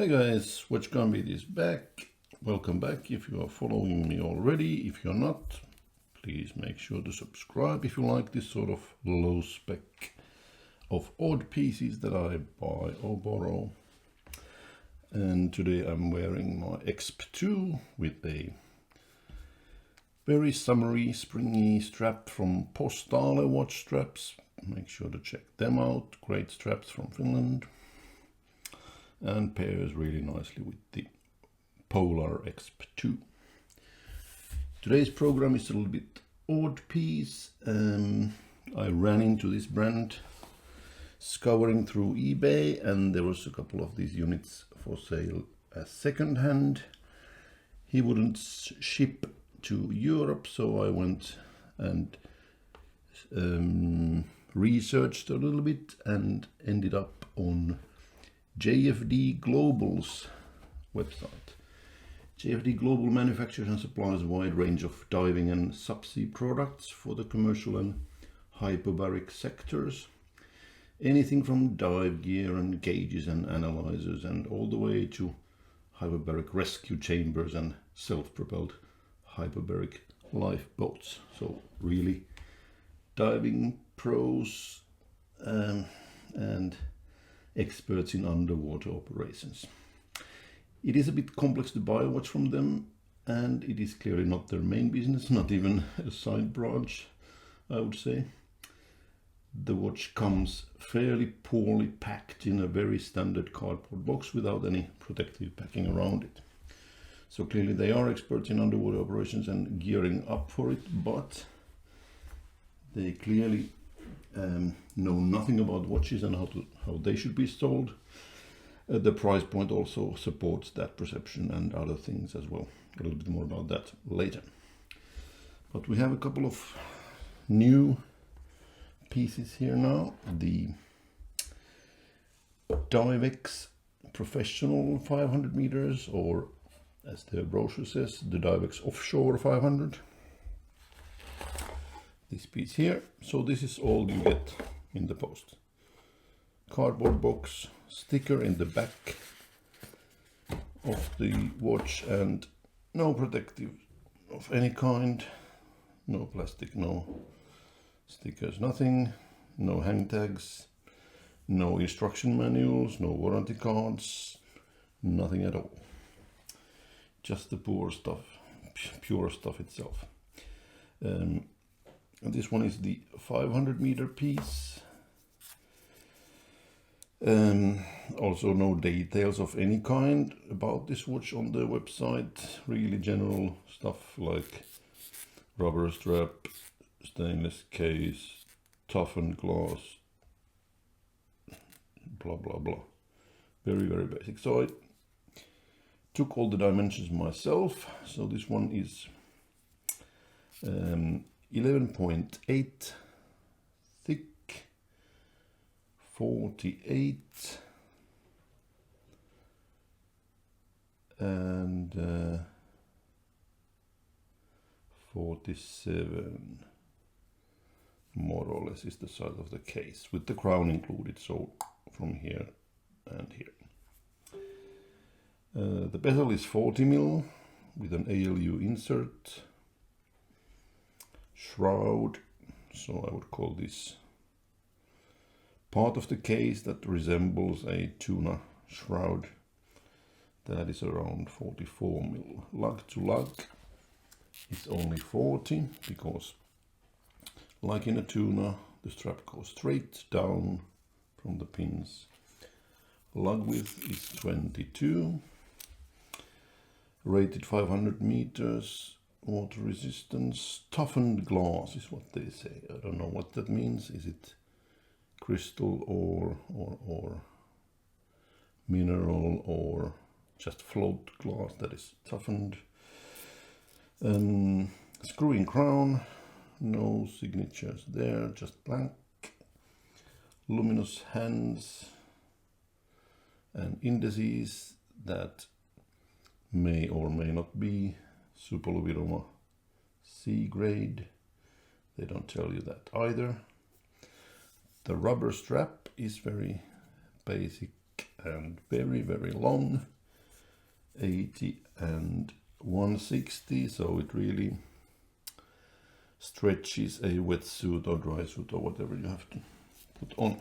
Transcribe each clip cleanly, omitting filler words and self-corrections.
Hey guys, Watchgambit is back. Welcome back if you are following me already. If you're not, please make sure to subscribe if you like this sort of low spec of odd pieces that I buy or borrow. And today I'm wearing my XP2 with a very summery, springy strap from Postale watch straps. Make sure to check them out. Great straps from Finland. And pairs really nicely with the Polar XP2. Today's program is a little bit odd piece. I ran into this brand scouring through eBay, and there was a couple of these units for sale as second hand. He wouldn't ship to Europe, so I went and researched a little bit and ended up on JFD Global's website. JFD Global manufactures and supplies a wide range of diving and subsea products for the commercial and hyperbaric sectors. Anything from dive gear and gauges and analyzers, and all the way to hyperbaric rescue chambers and self-propelled hyperbaric lifeboats. So really diving pros and experts in underwater operations. It is a bit complex to buy a watch from them, and it is clearly not their main business, not even a side branch, I would say. The watch comes fairly poorly packed in a very standard cardboard box without any protective packing around it. So clearly they are experts in underwater operations and gearing up for it, but they clearly know nothing about watches and how they should be sold. The price point also supports that perception and other things as well. A little bit more about that later. But we have a couple of new pieces here now. The Divex Professional 500 meters, or as the brochure says, the Divex Offshore 500. This piece here. So this is all you get in the post. Cardboard box, sticker in the back of the watch, and no protective of any kind. No plastic, no stickers, nothing. No hang tags, no instruction manuals, no warranty cards, nothing at all. Just the pure stuff itself. And this one is the 500 meter piece. Also no details of any kind about this watch on the website. Really general stuff like rubber strap, stainless case, toughened glass, blah blah blah. Very, very basic. So I took all the dimensions myself. So this one is 11.8 thick, 48 and 47 more or less is the size of the case, with the crown included, so from here and here. The bezel is 40 mm with an ALU insert. Shroud, so I would call this part of the case that resembles a tuna shroud. That is around 44 mm. Lug to lug is only 40, because like in a tuna, the strap goes straight down from the pins. Lug width is 22. Rated 500 meters. Water resistance. Toughened glass is what they say. I don't know what that means. Is it crystal or mineral or just float glass that is toughened? Screw-in crown. No signatures there, just blank. Luminous hands and indices that may or may not be Superluminova C grade. They don't tell you that either. The rubber strap is very basic and very, very long. 80 and 160, so it really stretches a wetsuit or dry suit or whatever you have to put on.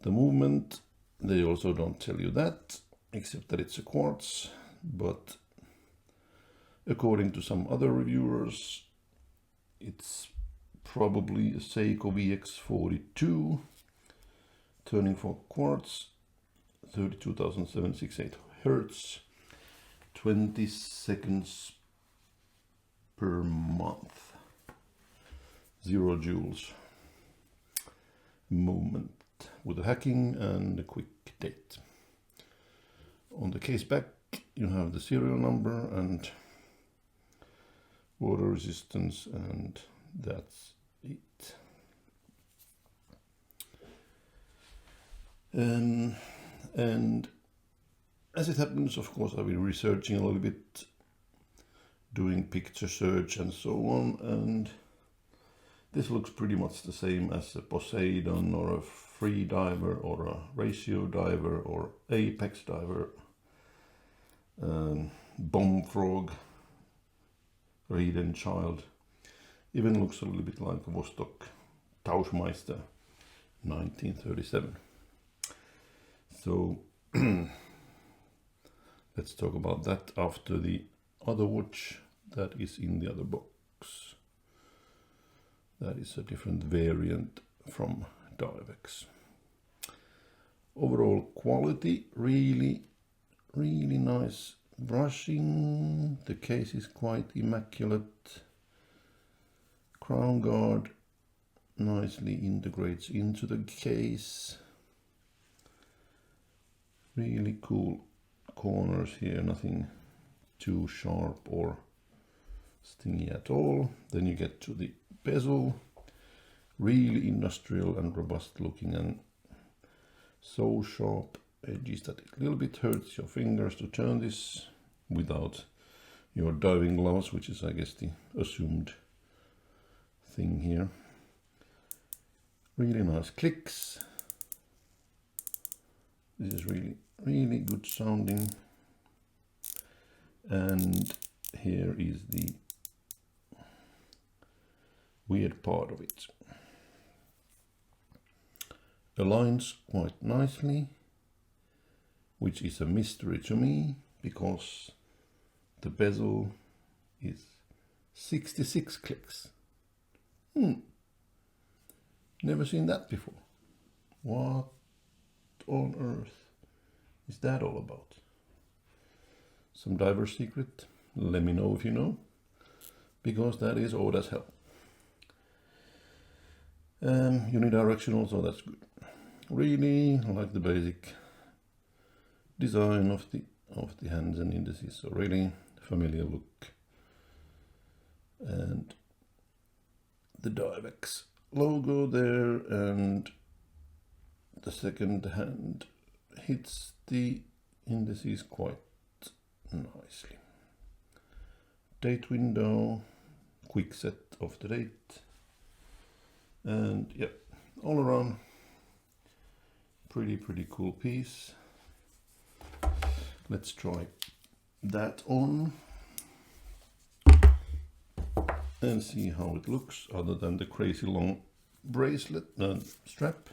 The movement, they also don't tell you that, except that it's a quartz, but according to some other reviewers, it's probably a Seiko VX42 turning for quartz, 32,768 Hertz, 20 seconds per month, 0 joules movement with a hacking and a quick date. On the case back you have the serial number and water resistance, and that's it. And as it happens, of course, I've been researching a little bit, doing picture search and so on, and this looks pretty much the same as a Poseidon or a free diver or a ratio diver or apex diver, bomb frog, Reed Child. Even looks a little bit like a Vostok Tauschmeister 1937. So let's talk about that after the other watch that is in the other box. That is a different variant from Divex. Overall quality, really nice brushing. The case is quite immaculate. Crown guard nicely integrates into the case. Really cool corners here, nothing too sharp or stingy at all. Then you get to the bezel, really industrial and robust looking, and so sharp edges that it a little bit hurts your fingers to turn this without your diving gloves, which is I guess the assumed thing here. Really nice clicks. This is really good sounding. And here is the weird part of it. Aligns quite nicely, which is a mystery to me because the bezel is 66 clicks. Never seen that before. What on earth is that all about? Some diver secret? Let me know if you know, because that is odd as hell. Unidirectional, so that's good. Really like the basic design of the hands and indices, so really familiar look. And the Divex logo there, and the second hand hits the indices quite nicely. Date window, quick set of the date, and yeah, all around pretty cool piece. Let's try that on and see how it looks, other than the crazy long bracelet and strap.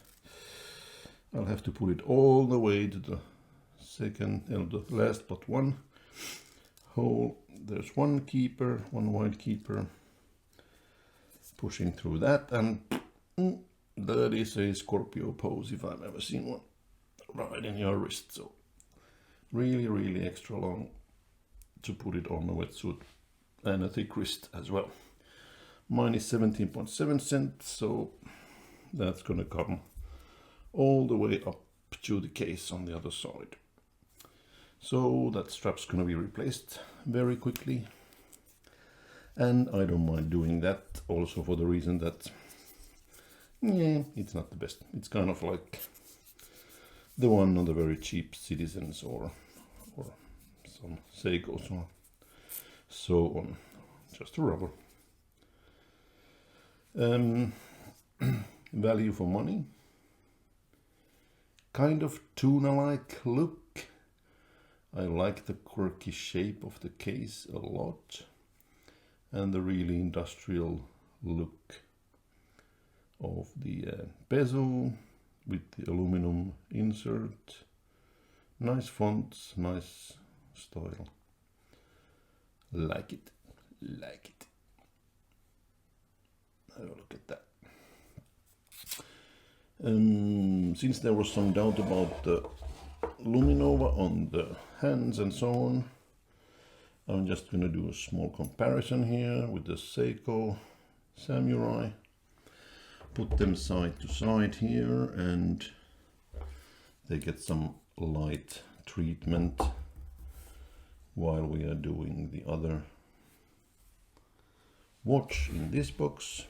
I'll have to put it all the way to the second, the last but one hole. There's one keeper, one wide keeper, pushing through that, and that is a Scorpio pose if I've ever seen one, right in your wrist. So really extra long to put it on a wetsuit, and a thick wrist as well. Mine is 17.7 cents, so that's gonna come all the way up to the case on the other side. So that strap's gonna be replaced very quickly, and I don't mind doing that also for the reason that it's not the best. It's kind of like the one on the very cheap Citizens or some Seikos or so on, just a rubber. Value for money, kind of tuna-like look. I like the quirky shape of the case a lot, and the really industrial look of the bezel with the aluminum insert. Nice fonts, nice style. Like it, like it. Have a look at that. Since there was some doubt about the Luminova on the hands and so on, I'm just going to do a small comparison here with the Seiko Samurai. Put them side to side here, and they get some light treatment while we are doing the other watch in this box,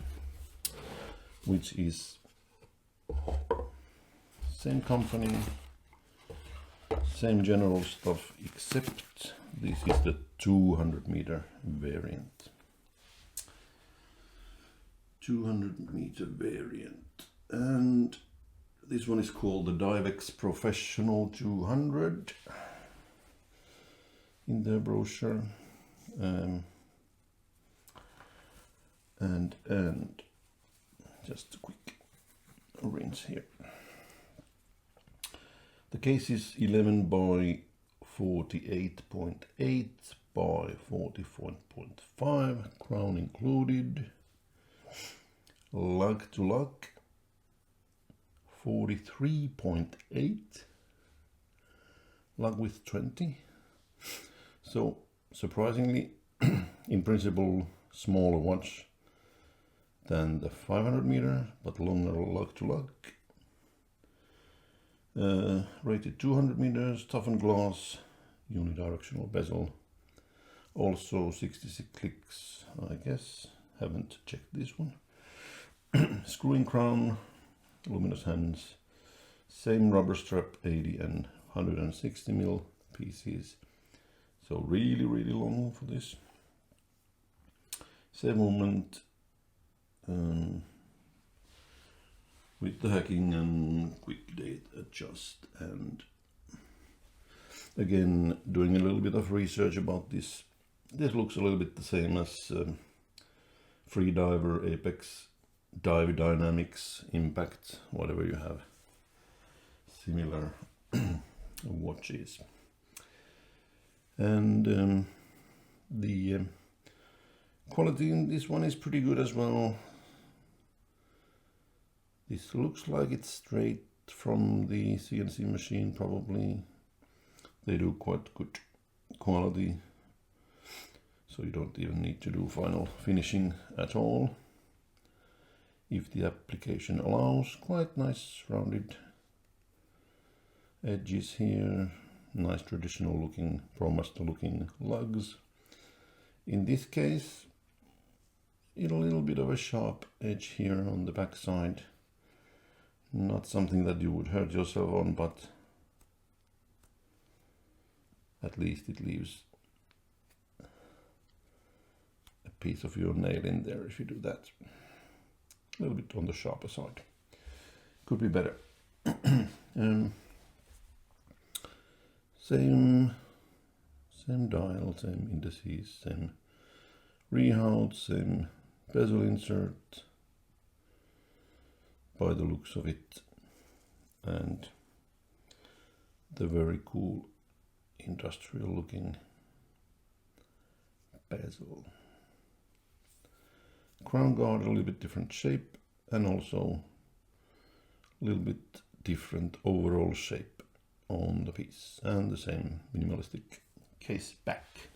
which is same company, same general stuff, except this is the 200-meter variant. 200-meter variant, and this one is called the Divex Professional 200 in their brochure. And just a quick rinse here. The case is 11 by 48.8 by 44.5, crown included. Lug to lug 43.8, lug width 20. So surprisingly, in principle, smaller watch than the 500 meter, but longer lug to lug. Rated 200 meters, toughened glass, unidirectional bezel. Also 66 clicks, I guess. Haven't checked this one. Screw-in crown, luminous hands, same rubber strap, 80 and 160 mil pieces. So really, really long for this. Same movement with the hacking and quick date adjust. And again, doing a little bit of research about this. This looks a little bit the same as Freediver, Apex, Dive Dynamics, Impact, whatever you have. Similar watches. And the quality in this one is pretty good as well. This looks like it's straight from the CNC machine, probably. They do quite good quality, so you don't even need to do final finishing at all. If the application allows, quite nice rounded edges here, nice traditional looking, ProMaster looking lugs. In this case, a little bit of a sharp edge here on the back side. Not something that you would hurt yourself on, but at least it leaves a piece of your nail in there if you do that. A little bit on the sharper side. Could be better. Same dial, same indices, same rehaut, same bezel insert by the looks of it, and the very cool industrial looking bezel. Crown guard a little bit different shape, and also a little bit different overall shape on the piece, and the same minimalistic case back.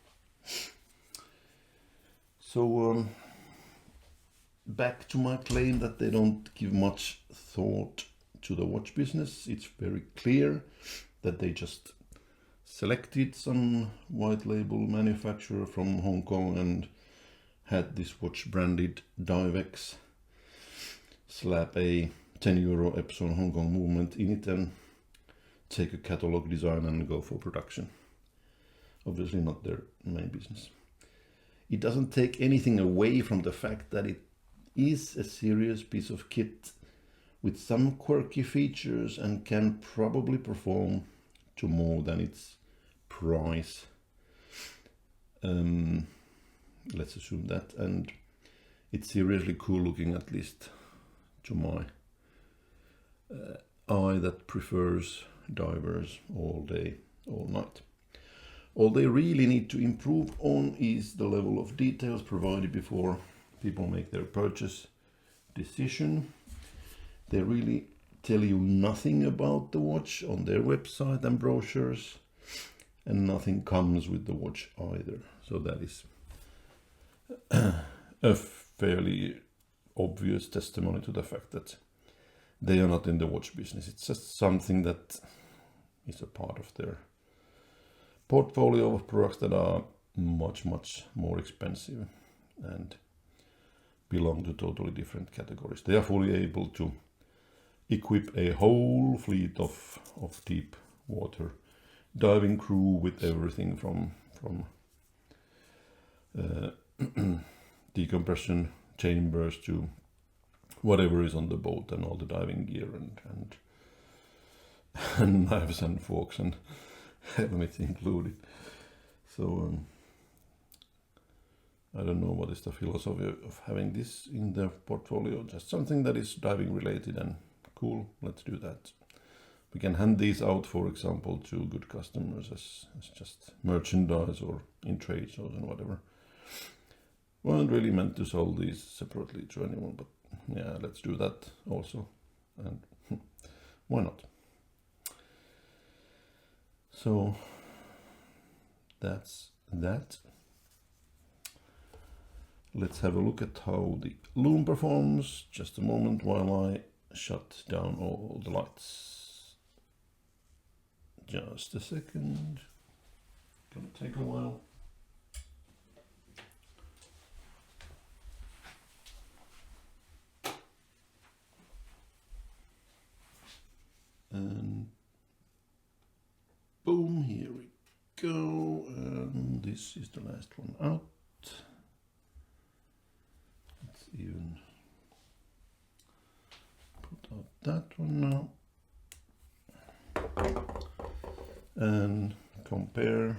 So back to my claim that they don't give much thought to the watch business. It's very clear that they just selected some white label manufacturer from Hong Kong and had this watch branded Divex, slap a €10 Epson Hong Kong movement in it, and take a catalog design and go for production. Obviously not their main business. It doesn't take anything away from the fact that it is a serious piece of kit with some quirky features and can probably perform to more than its price. Let's assume that, and it's seriously cool looking, at least to my eye that prefers divers all day, all night. All they really need to improve on is the level of details provided before people make their purchase decision. They really tell you nothing about the watch on their website and brochures, and nothing comes with the watch either. So that is a fairly obvious testimony to the fact that they are not in the watch business. It's just something that is a part of their portfolio of products that are much more expensive and belong to totally different categories. They are fully able to equip a whole fleet of deep water diving crew with everything from decompression chambers to whatever is on the boat, and all the diving gear and knives and forks and helmets included. So I don't know what is the philosophy of having this in their portfolio. Just something that is diving related and cool. Let's do that. We can hand these out, for example, to good customers as just merchandise or in trade shows and whatever. Weren't really meant to sell these separately to anyone, but yeah, let's do that also. And why not? So that's that. Let's have a look at how the loom performs. Just a moment while I shut down all the lights. Just a second. Gonna take a while. And boom, here we go. And this is the last one out. Let's even put out that one now. And compare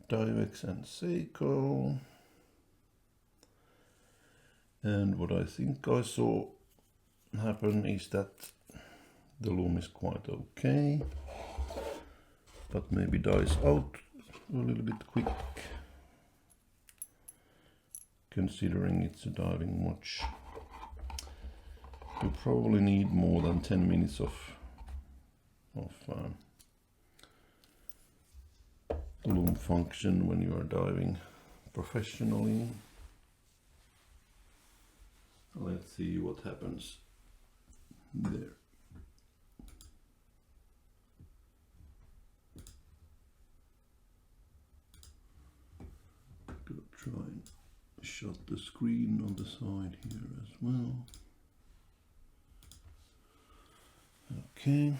Divex and Seiko. And what I think I saw happen is that the loom is quite okay, but maybe dies out a little bit quick, considering it's a diving watch. You probably need more than 10 minutes of loom function when you are diving professionally. Let's see what happens there. Gonna try and shut the screen on the side here as well. Okay.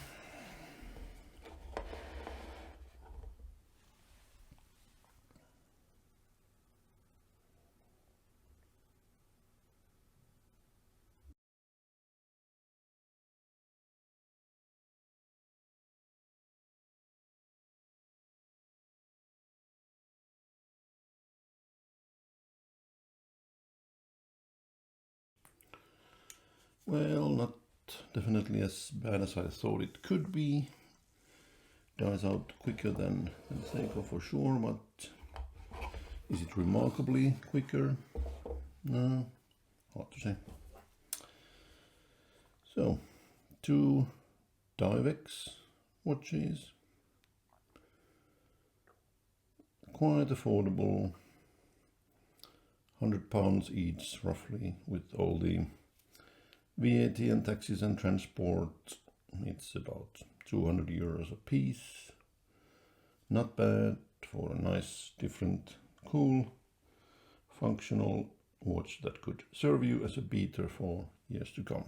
Well, not definitely as bad as I thought it could be. Dies out quicker than Seiko for sure, but is it remarkably quicker? No, hard to say. So, 2 Divex watches, quite affordable, £100 each roughly, with all the VAT and taxes and transport. It's about €200 a piece. Not bad for a nice, different, cool, functional watch that could serve you as a beater for years to come.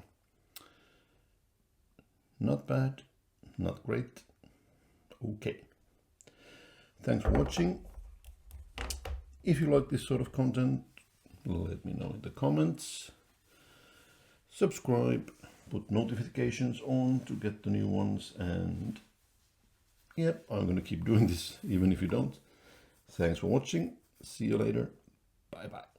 Not bad, not great, okay. Thanks for watching. If you like this sort of content, let me know in the comments. Subscribe, put notifications on to get the new ones, and Yep, I'm going to keep doing this even if you don't. Thanks for watching. See you later. Bye bye.